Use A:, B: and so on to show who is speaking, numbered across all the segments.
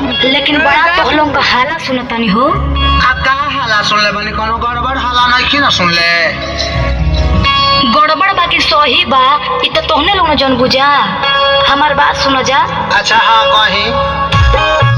A: लेकिन बड़ा तो लोग का हाला सुनतानी हो।
B: का हाला सुन ले बनी? कोनो गड़बड़ हाला नहीं ना सुन ले?
A: गड़बड़ बाकी सही बा। इ तो तोहने लोग जन बुझा। हमार बात सुनो जा।
B: अच्छा हाँ कहीं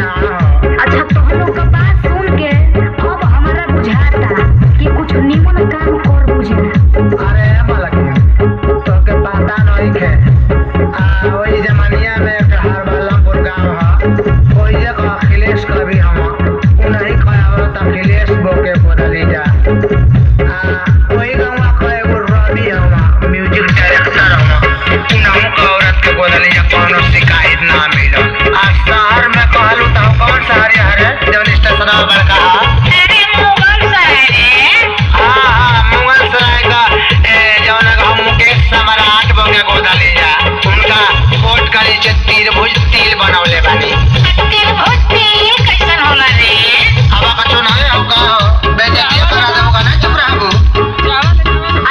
A: अच्छा तुम लोग का बात सुन के अब हमारा बुझाता कि कुछ निमन काम कर बुझे।
B: अरे मलकिन तोके पता नहीं के वही जमानिया में एक हरबलमपुर गांव है वही एक अखिलेश कवि हम उन्हीं खयावत अखिलेश बोके बोली जा वही गांव का एगो रवि हम म्यूजिक डायरेक्टर हम उन्हीं का औरत के बोली जा कोनो शिकायत ना मिलो आ शहर में कहलू तो कौन शहर है जौन स्टेशन बड़का मुगल सराय का जौन हम मुकेश सम्राट बोके गोदली जा उनका कोट का नीचे तिल बनवले बानी
A: कैसन होला रे?
B: अब कछु नहीं होगा बेइज्जती करा दूंगा ना चुप रहबू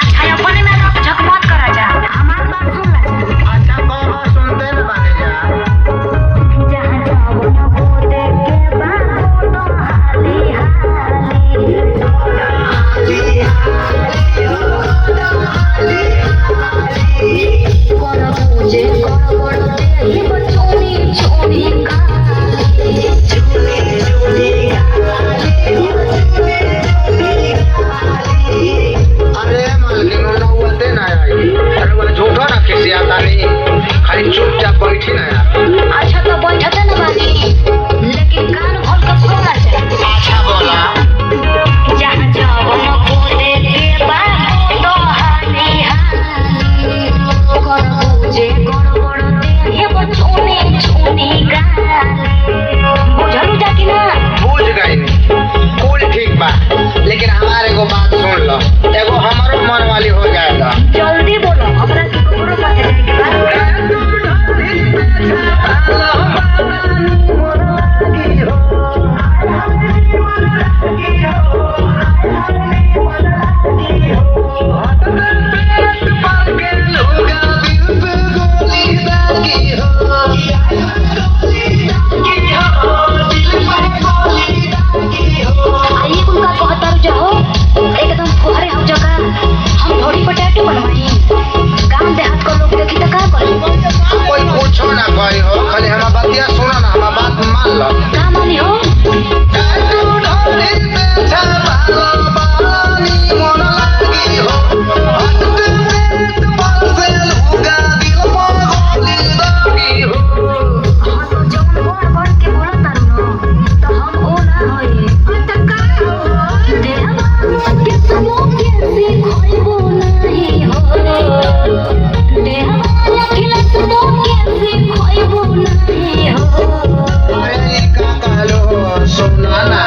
A: अच्छा अपने में रख झक मत करा जा हमार बात सुन ला।
B: अच्छा कहो सुनते न बानी जा
A: जहाँ जाओ न वो देख के बाबू तो हाली कर पूजे कर पड़ते ही बचोनी छोनी का
B: अरे मालकिन ना हुआते ना आई अरे वो झूठा ना किसी आता नहीं खाली चुपचाप बैठी ना यार
A: अच्छा तो बैठते न बानी लेकिन कान खोल कर सुनना चाहिए।
B: अच्छा बोला
A: जहाँ जाओ न वो देख के बाबू तो हाली कर पूजे कर पड़ते ही बचोनी छोनी का बुझलू जा कि ना?
B: बुझ गई कुल ठीक बा लेकिन हमारे को बात सुन लो एगो हमारो मन वाली हो जाएगा
A: जल्दी बोलो हमरा के कपड़ों पाते जाएगी आइए उनका कहतर जाओ एकदम फुहरे हो जगह हम थोड़ी पटेटो बनवाई गांव देहात को लोग देखी तो का करी
B: कोई पूछो ना कोई हो खाली हमार बतिया सुनो ना हमार बात मान लो
A: का मानी हो हाँ तो जौन बोल बोल के बोला तारू न तो हम ओ ना होई देहवा के सबो के सिखोइबो नहीं हो देहवा के सबो के सिखोइबो नहीं हो
B: अरे का कहलो सुना ना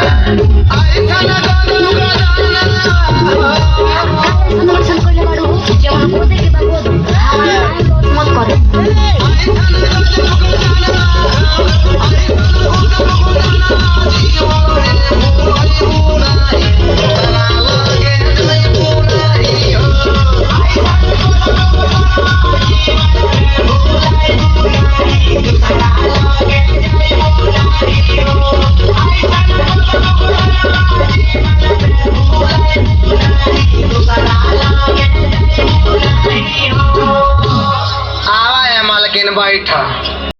B: ऐसा ना
A: संरक्षण कोइले बाड़ू जौन बोले के बाबू हमारा मत करे
B: आवा है मालकिन बैठा